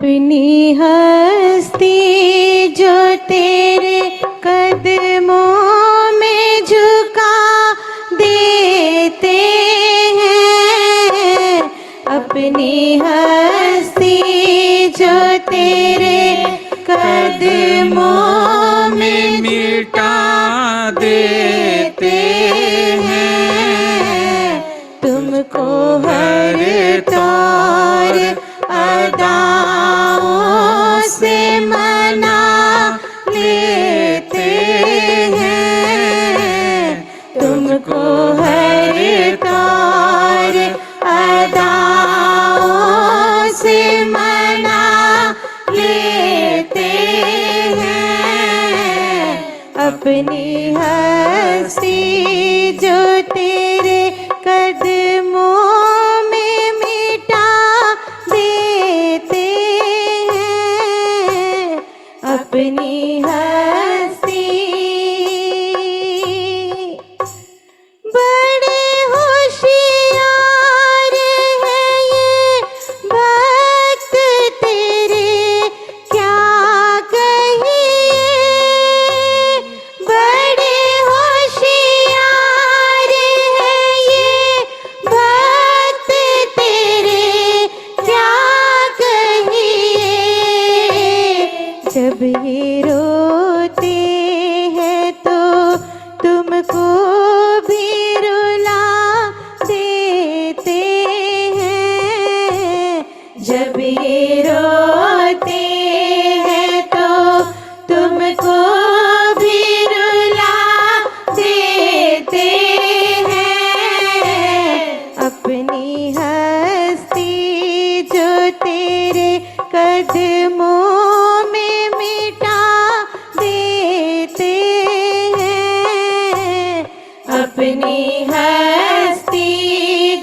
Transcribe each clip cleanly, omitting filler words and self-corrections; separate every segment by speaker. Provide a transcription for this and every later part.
Speaker 1: अपनी हस्ती जो तेरे कदमों में झुका देते हैं, अपनी हस्ती जो तेरे कदमों में
Speaker 2: मिटा देते हैं,
Speaker 1: तुमको हर तौर अदाओं से मना लेते हैं, तुमको हर तौर अदाओं से मना लेते हैं, अपनी हस्ती जो तेरे कदमों में मिटा देते हैं, अपनी हस्ती। बड़े होशियार हैं ये भक्त तेरे, क्या कहिए। बड़े होशियार हैं ये भक्त तेरे, क्या कहिए। जब ये रोते हैं तो तुमको भी रुला देते हैं, जब ये रोते हैं तो तुमको भी रुला देते हैं, अपनी हस्ती जो तेरे कदमों में मिटा देते हैं, अपनी हस्ती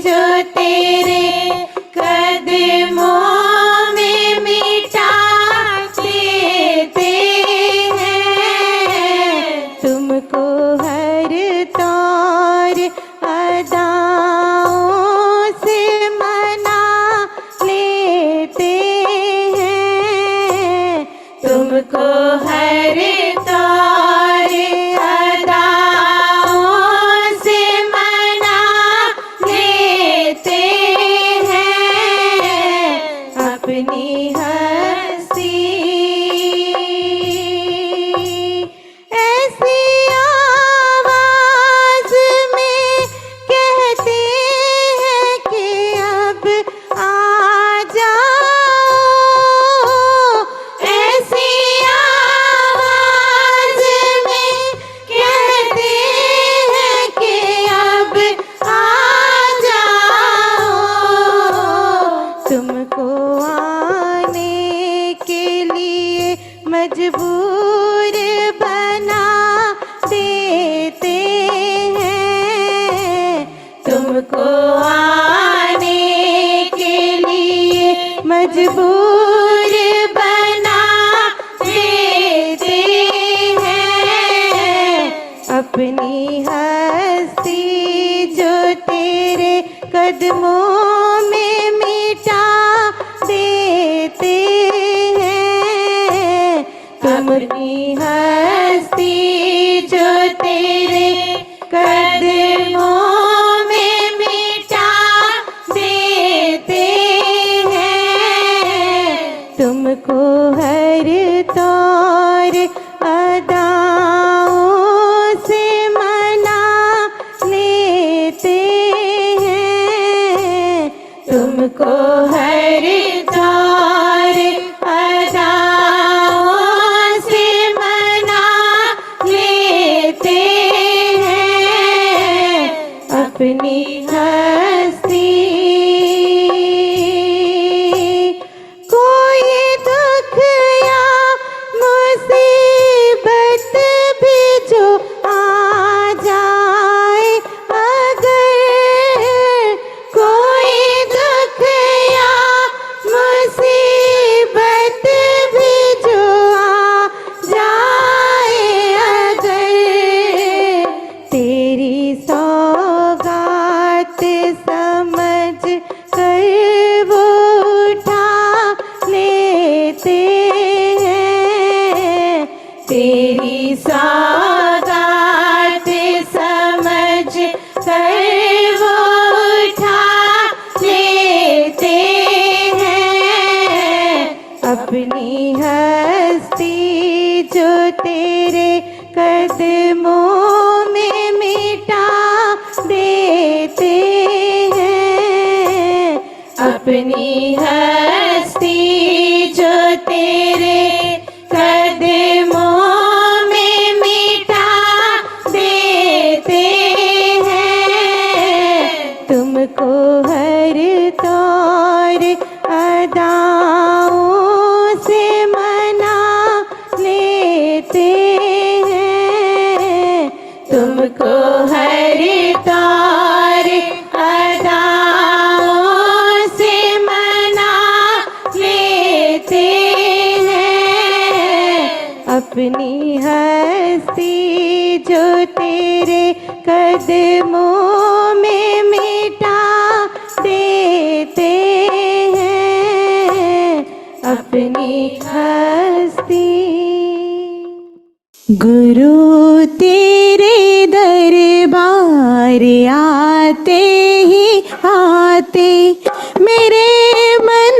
Speaker 1: जो तेरे कदमों में मिटा देते हैं, तुमको हर तौर अदाओं से मना लेते हैं, तुमको हर तौर अदाओं से मना लेते हैं, अपनी हस्ती। ऐसी आवाज में कहते हैं कि अब आ जाओ, ऐसी आवाज में कहते हैं कि अब आ जाओ, तुमको आने के लिए मजबूर बना देते हैं, तुमको आने के लिए मजबूर बना देते हैं, अपनी हस्ती जो तेरे कदमों में मिटा देते हैं, अपनी हस्ती जो तेरे कदमों में मिटा देते हैं, तुमको हर तौर अदाओं से मना लेते हैं, तुमको हर तौर अदाओं से मना लेते हैं, अपनी हस्ती। कोई दुख या मुसीबत भी जो आ जाए, अगर कोई दुख या मुसीबत भी जो आ जाए, अगर तेरी सौगात समझ कर वो उठा ले देते हैं, तेरी सौगात समझ कर वो उठा लेते हैं, अपनी हस्ती जो तेरे कदमों में मिटा देते हैं, अपनी हस्ती जो तेरे कदमों में मिटा देते हैं, तुमको हर तौर अदाओं से मना लेते हैं, तुमको हर तौर अदाओं से मना लेते हैं, अपनी हस्ती जो तेरे कदमों में मिटा देते हैं, अपनी हस्ती। गुरु तेरे दरबार आते ही आते मेरे मन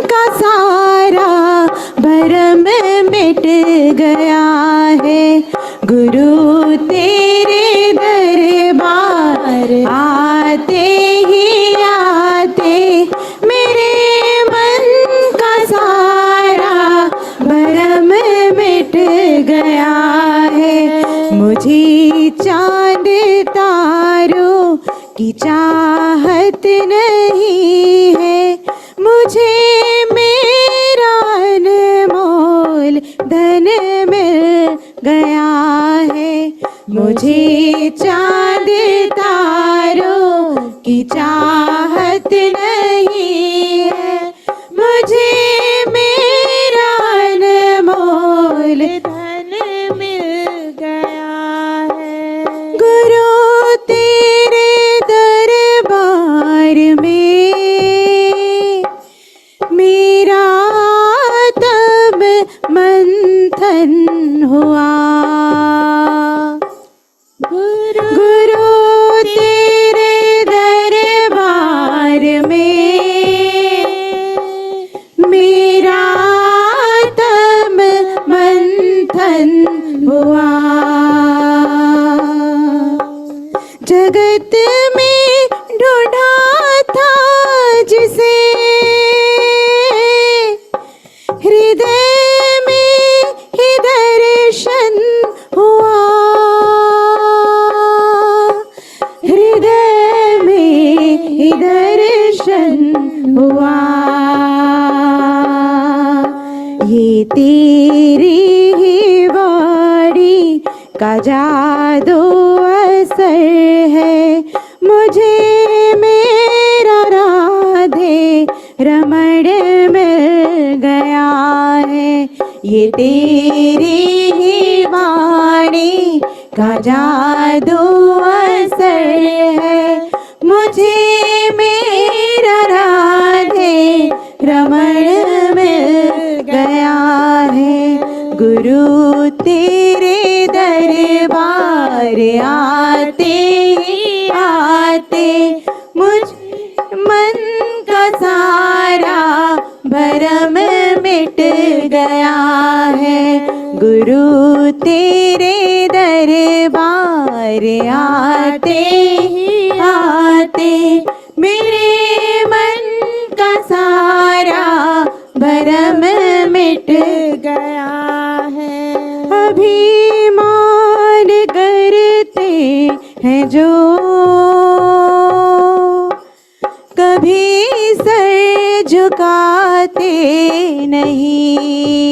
Speaker 1: का सारा भरम मिट गया है, गुरु तेरे दरबार आते ही आते मेरे मन का सारा भरम मिट गया है, मुझे चांद तारों की चाहत नहीं है, मुझे मेरा अनमोल धन मिल गया है, मुझे चांद तारों की चाहत नहीं है, मुझे मेरा अनमोल धन मिल गया है, गुरु तेरे दरबार में मेरा तब मंथन हुआ, गुरु तेरे दरबार में मेरा तब मंथन हुआ, जगत में ढूंढा था जिसे हृदय में ही दर्शन हुआ, हृदय में ही दर्शन हुआ, ये तेरी ही वाणी का जादू असर है, मुझे मेरा राधे रमण मिल गया है, ये तेरी ही वाणी का जादू असर है, मुझे मेरा राधे रमण मिल गया है, गुरु तेरे दरबार आते ही आते मुझ मन का सारा भरम मिट गया है, गुरु तेरे दरबार आते ही आते मेरे मन का सारा भरम मिट गया है, अभिमान करते हैं जो कभी सर झुकाते नहीं,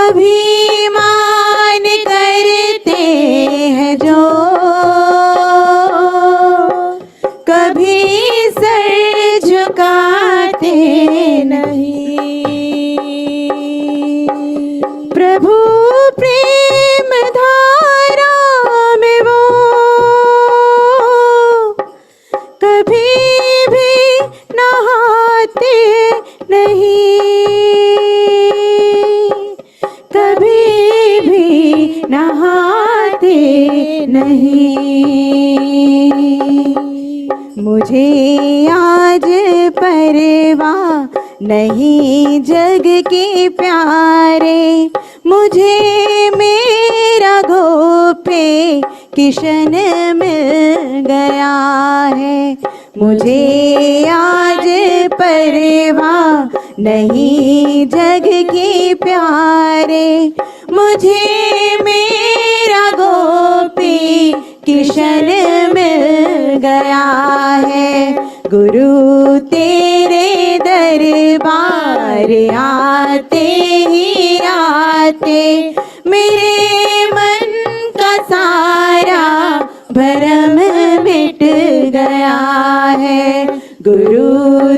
Speaker 1: अभिमान करते हैं जो कभी सर झुकाते नहीं, प्रभु प्रेम धारा में वो कभी भी नहाते नहीं, कभी भी नहाते नहीं। मुझे आज परवाह नहीं जग के प्यारे, मुझे मेरा गोपे किशन मिल गया है। मुझे आज परवाह नहीं जग के प्यारे, मुझे मेरा गोपी किशन मिल गया है। गुरु तेरे दरबार आते ही आते मेरे मन का सारा भरम मिट गया है। गुरु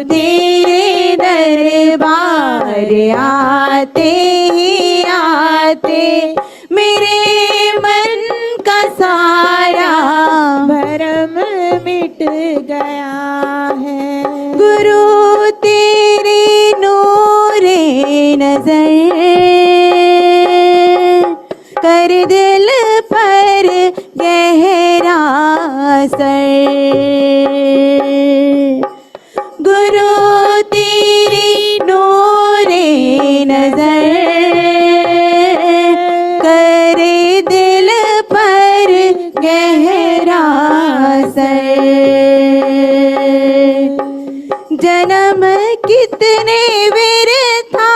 Speaker 1: तेरे दरबार आते ही आते मेरे मन का सारा भरम मिट गया है। गुरु तेरे नूरे नजर कर दिल पर गहरा असर। गुरु तेरी नूरे नजर करे दिल पर गहरा असर। जन्म कितने व्यर्था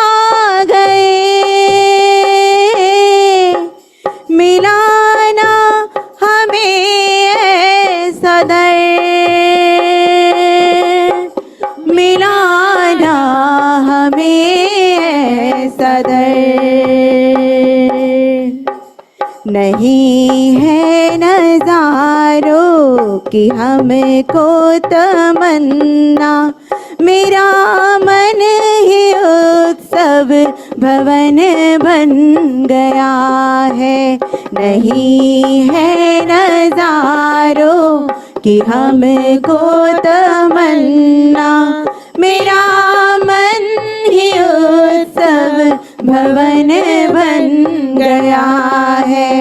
Speaker 1: गए, मिलाना हमें ऐसा दर, मिलाना हमें ऐसा दर। नहीं है नजारों की हमको तमन्ना, मेरा मन ही उत्सव भवन बन गया है। नहीं है नजारों की हमको तमन्ना, मेरा मन ही उत्सव भवन बन गया है।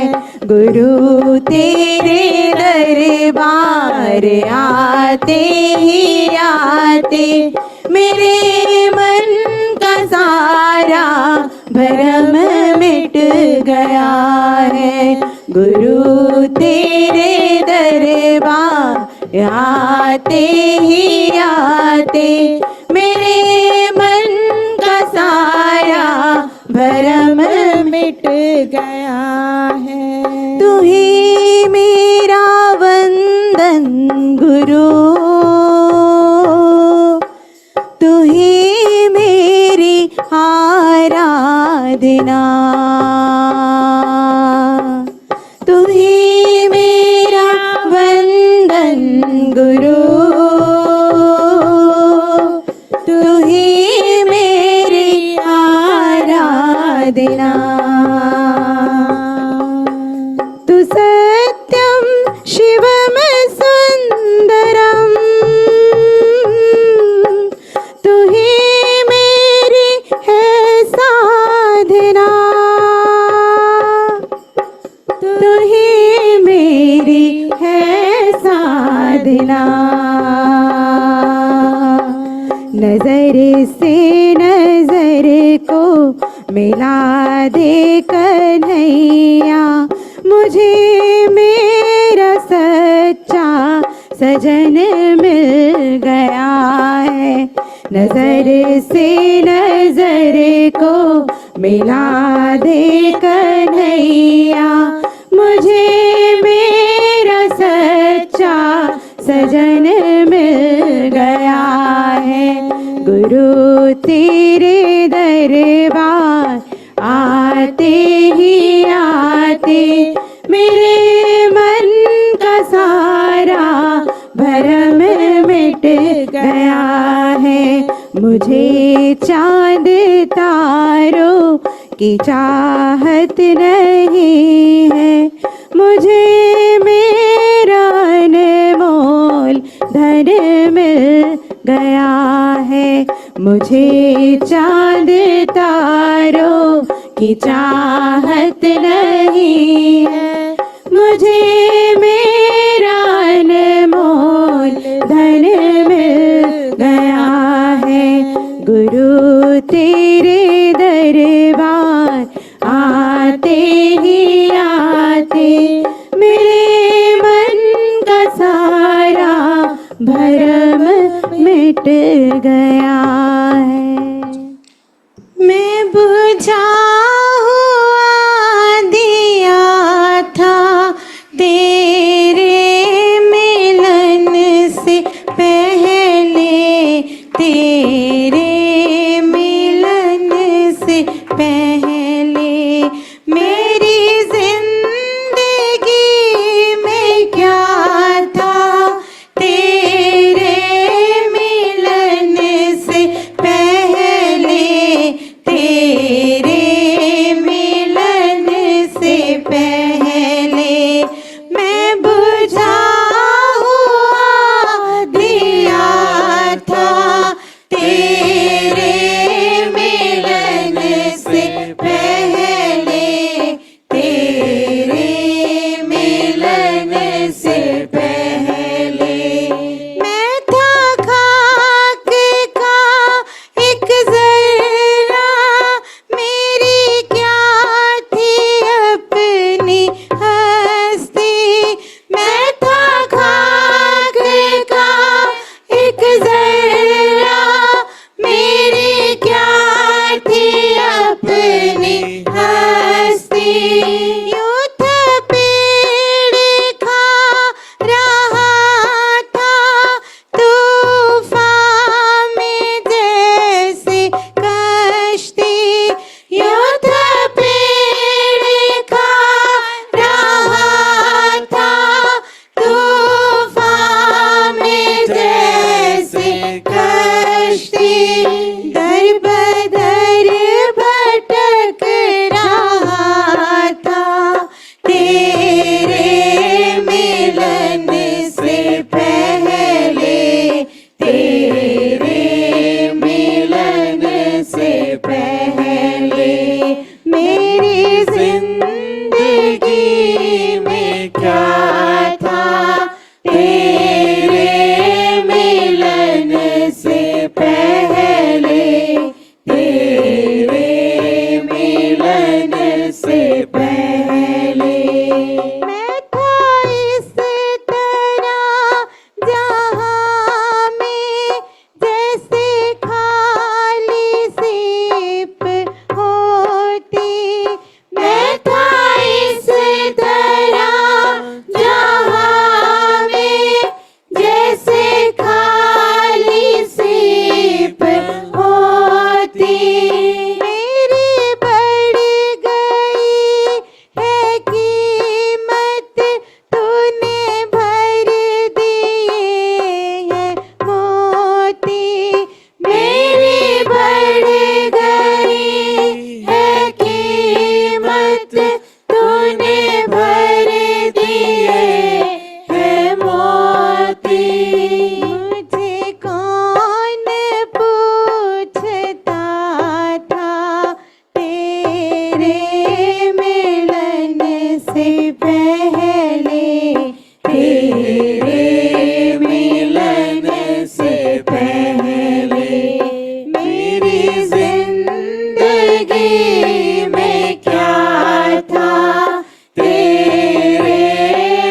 Speaker 1: गुरु तेरे दरबार आते ही आते मेरे मन का सारा भरम मिट गया है। गुरु तेरे दरबार आते ही आते मेरे मन का सारा भरम मिट गया है। तू ही मेरा वंदन गुरु, तू ही मेरी आराधना, तू ही मेरा वंदन गुरु, तू ही मेरी आराधना। तू सत्यम शिवम सुंदरम, तू ही मेरी है साधना, तू ही मेरी है साधना। नजर से नजर को मिला दे कन्हैया, मुझे मेरा सच्चा सजन मिल गया है। नजर से नजर को मिला दे कन्हैया, मुझे मेरा सच्चा सजन मिल गया है। गुरु तेरे दरबार आते ही आते मेरे मन का सारा भरम मिट गया है। मुझे चांद तारों की चाहत नहीं है, मुझे मेरा अनमोल धन मिल गया है। मुझे चांद तारों की चाहत नहीं है, मुझे मेरा अनमोल धन मिल गया है। गुरु तेरे दरबार आते ही आते मेरे मन का सारा भरम मिट गया है। मैं बुझा हुआ दिया था तेरे मिलन से पहले, तेरे मिलन से पहले मेरी जिंदगी में क्या था, तेरे मिलन से पहले, तेरे मिलन से पहले मैं बुझा हुआ दिया था तेरे मिलन से पहले, तेरे मिलन से पहले मैं था खाक का एक जरा, मेरी क्या थी अपनी हस्ती। मैं था खाक का एक जरा, मेरी क्या थी अपनी हस्ती। यूं था पेड़ खा रहा था तूफान में जैसे कश्ती, यूं था पेड़ खा रहा था तूफान में जैसे कश्ती। दर बदर भटक रहा था तेरे मिलन से पहले, तेरे मिलन से पहले मेरी जिंदगी में क्या था, तेरे मिलन से पहले, तेरे मिलन से पहले मैं था इस तरह जहां में जैसे खाली सीप होती। मैं था इस तरह जहां में जैसे खाली सीप होती। मेरी बढ़ गई है कीमत, तूने भर दिए हैं मोती। मेरी बढ़ गई है कीमत, तूने भर दिए हैं मोती। मुझे कौन पूछता था तेरे मिलन से पहले, तेरे मिलन से पहले मेरी जिंदगी में क्या था, तेरे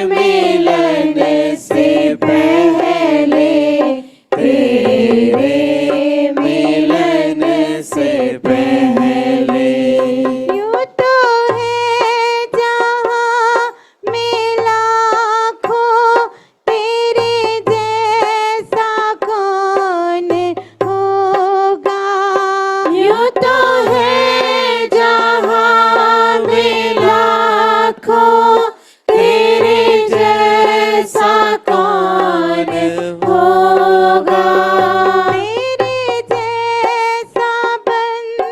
Speaker 1: मिलन से पहले, तेरे मिलन से पहले। यूं तो है जहां में लाखों तेरे जैसा कौन होगा। यूं तो है जहां में लाखों तेरे जैसा कौन होगा। तेरे जैसा बंदा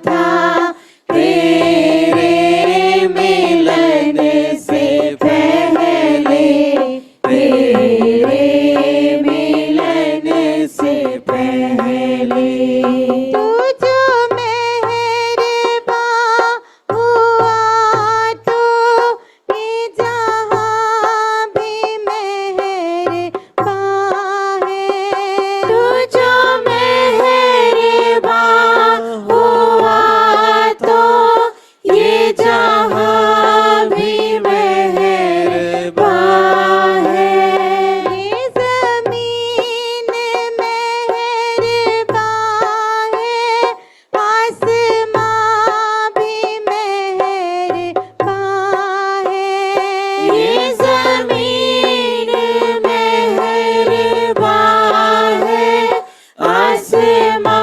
Speaker 1: था तेरे मिलन से पहले, तेरे मिलन से पहले। तू जो मेहरबान हुआ तो ये जहां भी मेहरबान है। तू जो मेहरबान हुआ तो ये जहां भी मेहरबान है। ये ज़मीन मेहरबान है, आसमां भी मेहरबान है। ये ज़मीन मेहरबान है, आसमां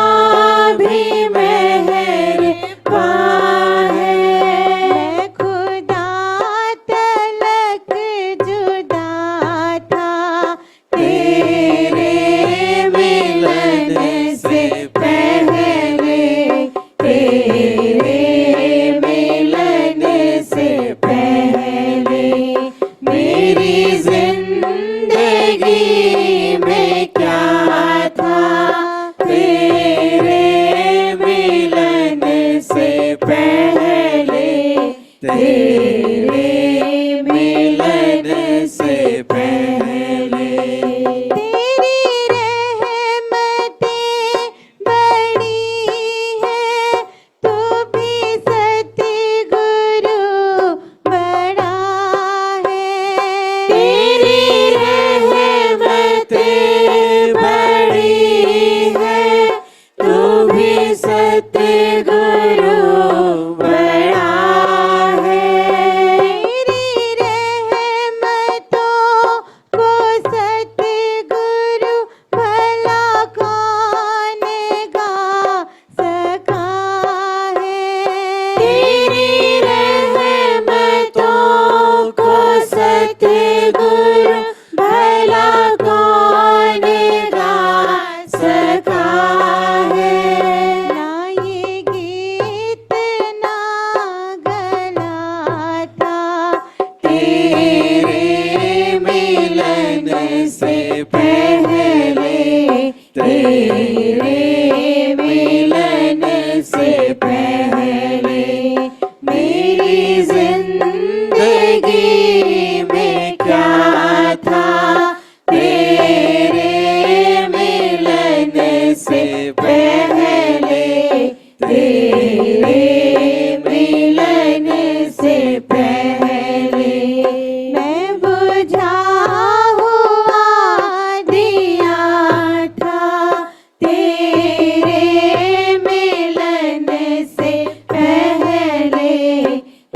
Speaker 1: भी मेहरबान है। मैं खुदा तलक जुदा था तेरे मिलन से पहले, तेरे मिलन से पहले। मेरी जिंदगी में क्या था तेरे मिलन से पहले, तेरे मिलन से पहले। तेरी रहमतें बड़ी हैं, तू भी सतगुरु बड़ा है। तेरी रहमतें बड़ी हैं, तू भी सतगुरु बड़ा है। तेरी रहमतों को सतगुरु भला कौन गा सका है। तेरी रहमतों को सतगुरु भला कौन गा सका है। ना ये गीत ना गला था तेरे मिलन से पहले, तेरे मिलन से पहले। मेरी जिंदगी में क्या था तेरे मिलन से पहले, तेरे मिलन से पहले। मैं बुझा हुआ दिया था तेरे मिलन से पहले,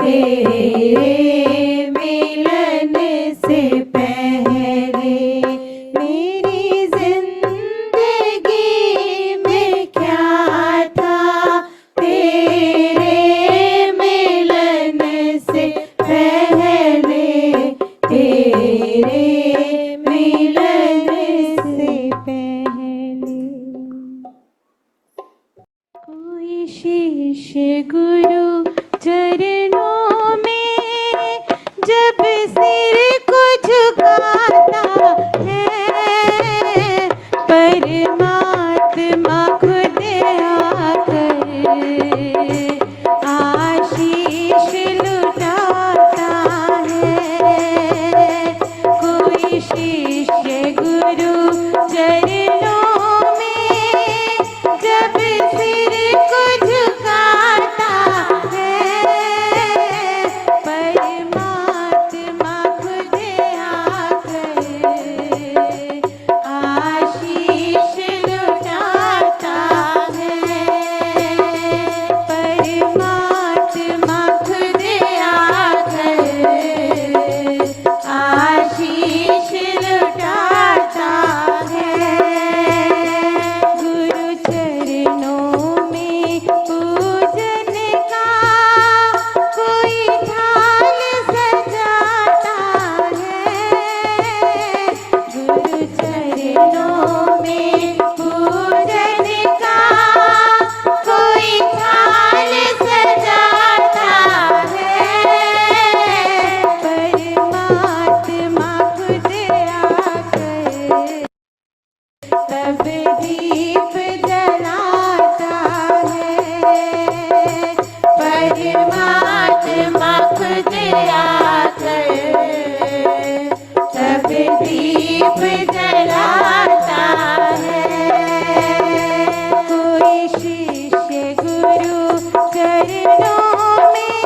Speaker 1: तेरे मिलन से पहले। मेरी जिंदगी में क्या था तेरे मिलन से पहले, तेरे मिलन से पहले। कोई शीश गुरु चरणों में जब सिर को झुकाता है, परमात्मा खुद आकर आशीष लुटाता है। कोई शिष्य गुरु चरणों में जब सिर को झुकाता है, परमात्मा खुद आकर आशीष लुटाता है। आकर सब दीप जलाता है। कोई शिष्य गुरु चरणों में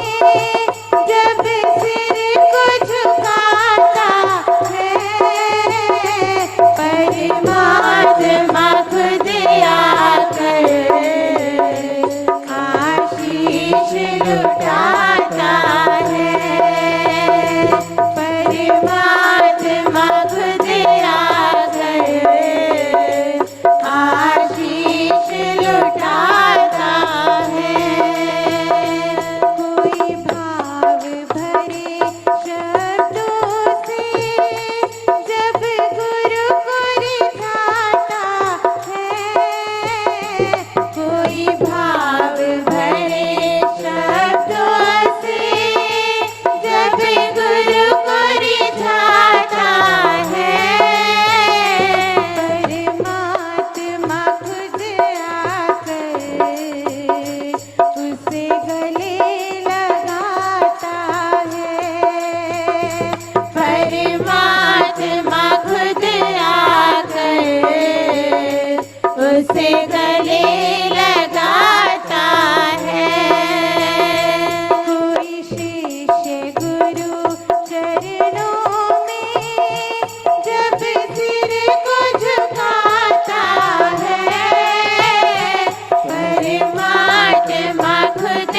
Speaker 1: जब सिर को झुकाता है, परमात्मा खुद आकर आशीष लुटाता है। परमात्मा खुद आकर आशीष लुटाता है। कोई भाव भरे शब्दों से जब गुरु को रिझाता है, कोई भाव भरे शब्दों से जब गुरु को रिझाता है, परमात्मा खुद आकर उसे गले लगाता है। परमात्मा खुद आकर उसे गले लगाता है। कोई शिष्य गुरु चरणों में जब सिर को झुकाता है, परमात्मा खुद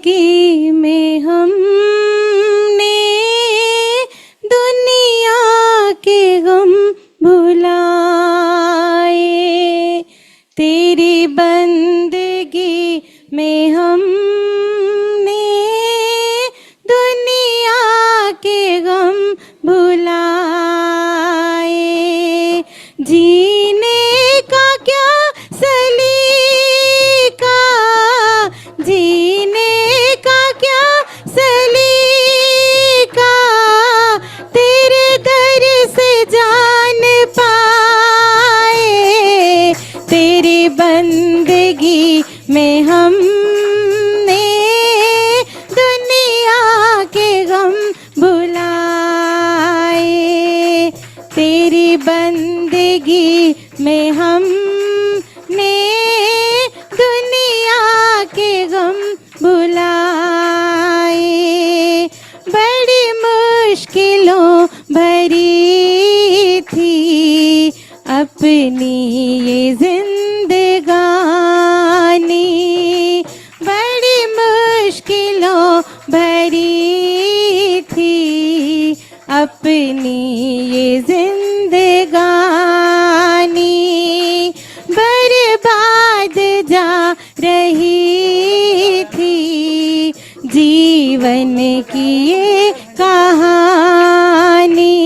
Speaker 1: बंदगी में हमने दुनिया के गम भुलाए। तेरी बंदगी में हमने दुनिया के गम भुलाए। जीने का क्या सलीका, जीने का क्या सलीका, तेरे दर से जान पाए। तेरी बंदगी में हमने दुनिया के गम भुलाए। तेरी बंदगी में हमने दुनिया के गम भुलाए। बड़ी मुश्किलों भरी थी अपनी ये जिंदगानी, बड़ी मुश्किलों भरी थी अपनी ये जिंदगानी। बर्बाद जा रही थी जीवन की ये कहानी,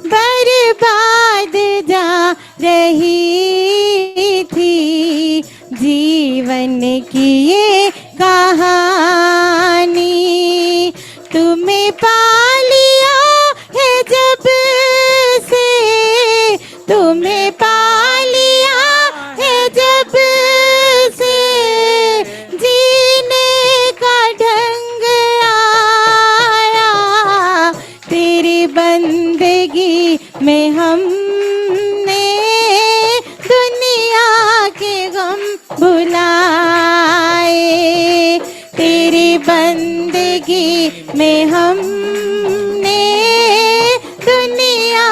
Speaker 1: बर्बाद जा रही थी जीवन की ये कहानी। तुम्हें पा लिया है जब से, तुम्हें पा लिया है जब से, जीने का ढंग आया। तेरी बंदगी में हमने दुनिया के गम भुलाए। तेरी बंदगी में हमने दुनिया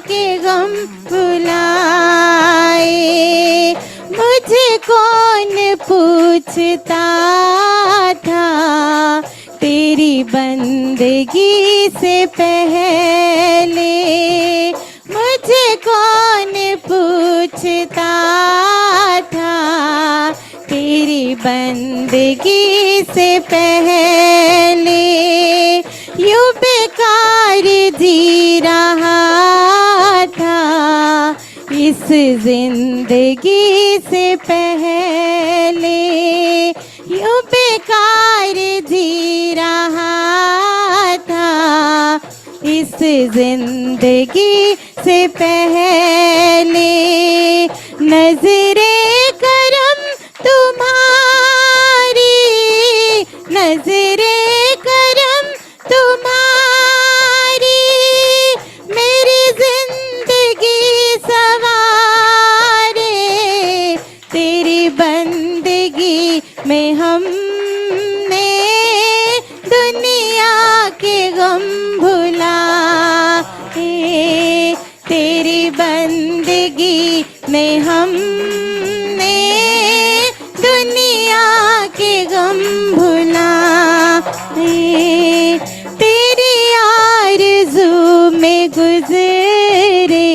Speaker 1: के गम भुलाए। मुझे कौन पूछता था तेरी बंदगी से पहले, मुझे कौन पूछता था तेरी बंदगी से पहले। यूं बेकार जी रहा था इस जिंदगी से पहले, यूं बेकार जी रहा था इस जिंदगी से पहले। नजरे करम तुम्हारी, नजरे करम तुम्हारी, मेरी जिंदगी सवारे। तेरी बंदगी में हमने दुनिया के गम भुलाए। तेरी बंदगी में हमने दुनिया के गम भुलाए। तेरी आरज़ू में गुजरे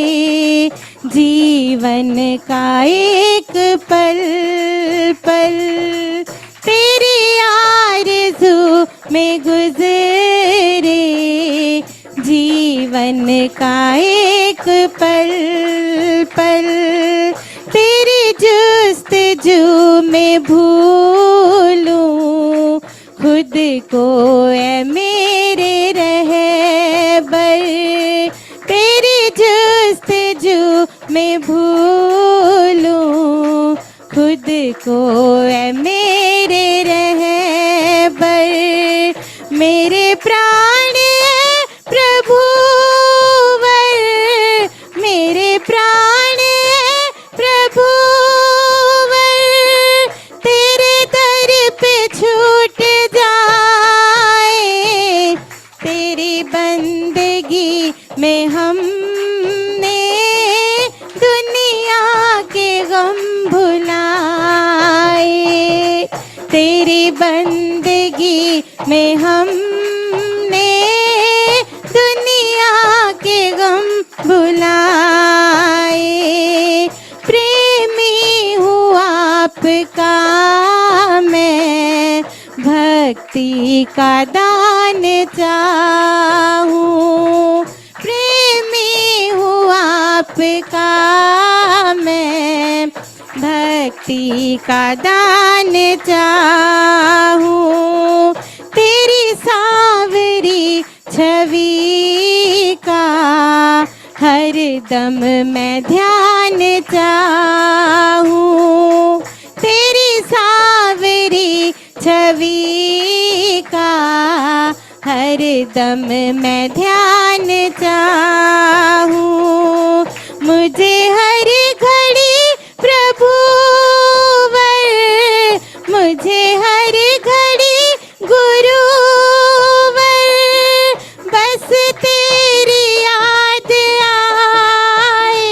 Speaker 1: जीवन का एक पल पल, तेरी आरज़ू में गुजरे जीवन का एक पल पल। तेरी जुस्तजू में भूलूं खुद को ऐ मेरे रहबर। तेरी जुस्तजू में भूलूं खुद को ऐ मेरे रहबर। मेरे प्राण प्रभुवर, मेरे प्राण प्रभुवर, तेरे दर पे छूट जाए। तेरी बंदगी में हमने दुनिया के गम भुलाए। तेरी बंदगी में हमने दुनिया के गम भुलाए। प्रेमी हूँ आपका मैं, भक्ति का दान चाहूँ। प्रेमी हूँ आपका मैं, भक्ति का दान चाहूँ। तेरी सांवरी छवि का हर दम मैं ध्यान चाहूँ। तेरी सांवरी छवि का हर दम मैं ध्यान चाहूँ। मुझे हर घड़ी प्रभुवर, मुझे हर घड़ी गुरुवर, बस तेरी याद आए।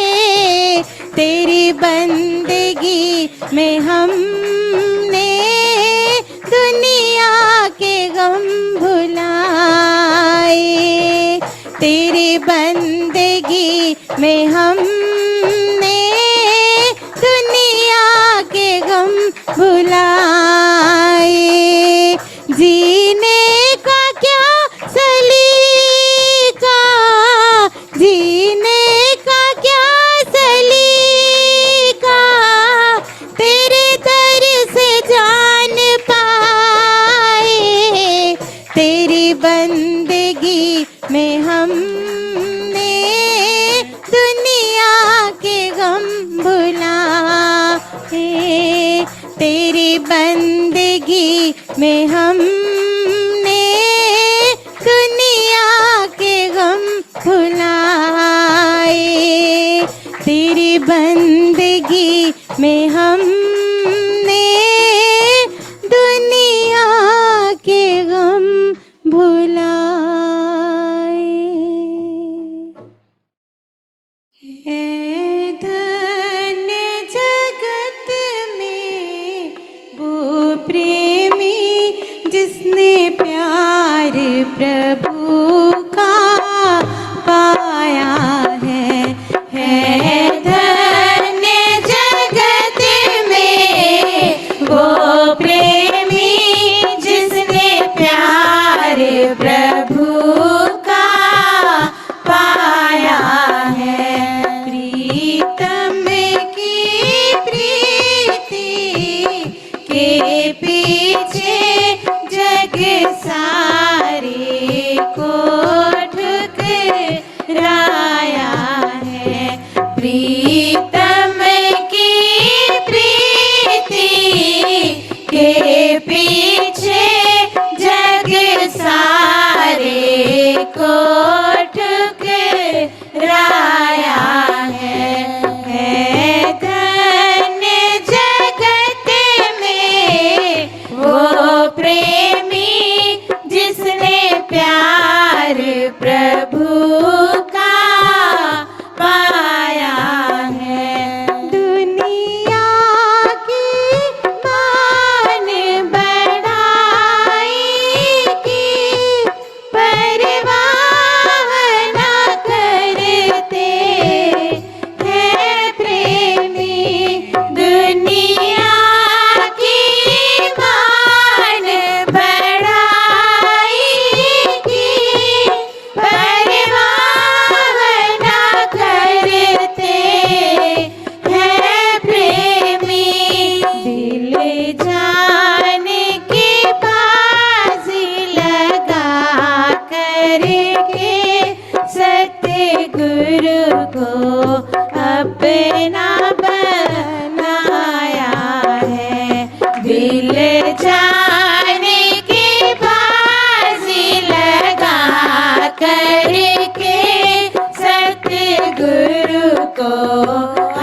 Speaker 1: तेरी बंदगी में हमने दुनिया के गम भुलाए। तेरी बंदगी में हमने दुनिया के गम भुलाए। जीने का क्या सलीका, जीने का क्या सलीका, तेरे दर से जान पाए। तेरी बंदगी में हमने दुनिया के गम भुलाए। तेरी बंदगी में हमने दुनिया के गम भुलाए। तेरी बंदगी में हमने दुनिया के गम भुलाए। है धन्य जगत में वो प्रेमी जिसने प्यार प्रभु का पाया है। धन्य जगत में वो प्रेमी जिसने प्यार प्रभु का पाया है। प्रीतम की प्रीति के पीछे जग सारे को ठुकराया है। प्रीतम की प्रीति के पीछे जग सारे को ठुकराया है। धन्य जगत में वो प्रेमी जिसने प्यार प्रभु का पाया है। दुनिया की मान बढ़ाई की परवाह न करते हैं प्रेमी। दुनिया की मान बढ़ाई की परवाह न करते हैं प्रेमी। दिल जान की बाजी लगा करके सतगुरु को अपना बनाया है। दिल जान की बाजी लगा करके सतगुरु को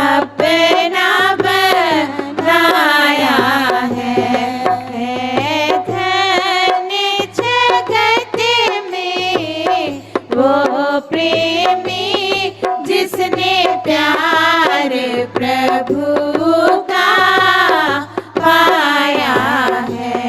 Speaker 1: अपना बनाया है। धन्य जगत में वो प्रेमी जिसने प्यार प्रभु का पाया है।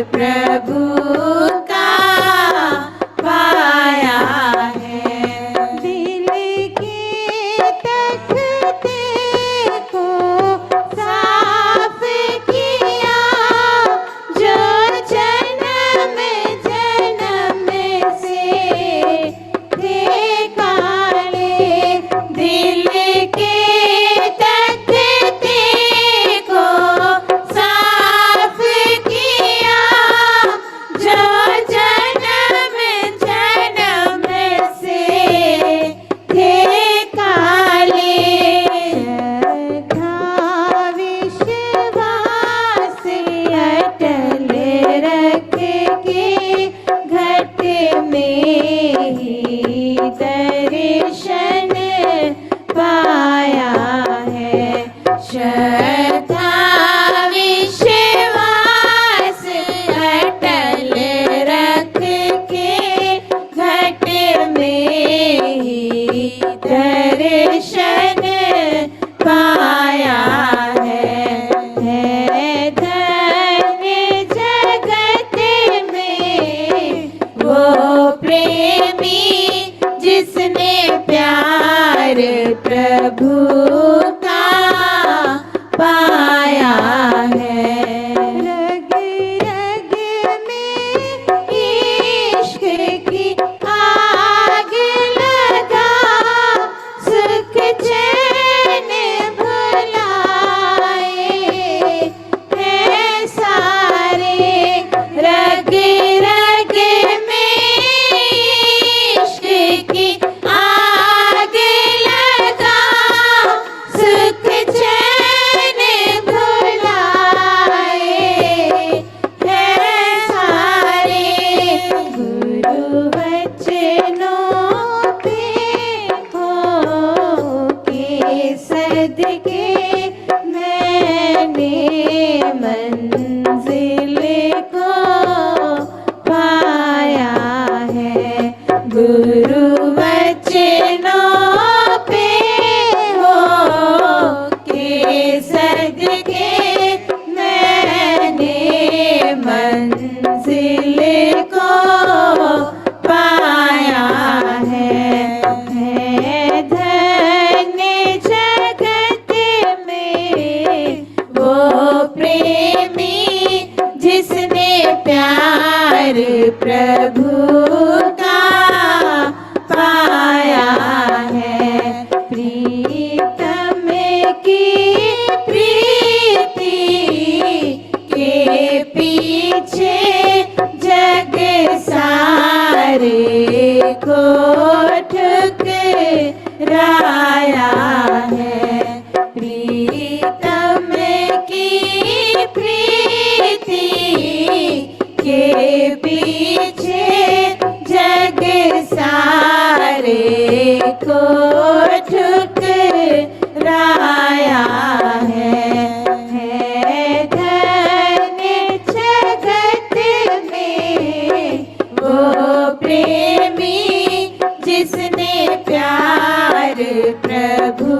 Speaker 1: प्रभु का पाया है। दिल के तख्ते को साफ किया, जो जन्म जन्म से थे काले। दिल के तख्ते को साफ किया, जो जन्म जन्म से थे काले। श्रद्धा विश्वास अटल रख के घट में ही दर्शन पाया है। श्रद्धा विश्वास अटल रख के घट में ही दर्शन पाया है। धन्य जगत में वो प्रेमी जिसने प्यार प्रभु का पाया है। रग रग में इश्क की आग लगा, सुख चैन भुलाए हैं सारे। रग रग में इश्क की आग लगा, सुख चैन भुलाए हैं सारे। गुरु वचनों पे हो के सदके मैंने मंजिल को पाया है। गुरु वचनों पे हो के सदके मैंने मंजिल को पाया है। धन्य जगत में वो प्रेमी जिसने प्यार प्रभु का पाया है। प्रीतम की प्रीति के पीछे जग सारे को ठुकराया है। प्रीतम की प्रीति के पीछे जग सारे को ठुकराया है। धन्य जगत में वो प्रेमी जिसने प्यार प्रभु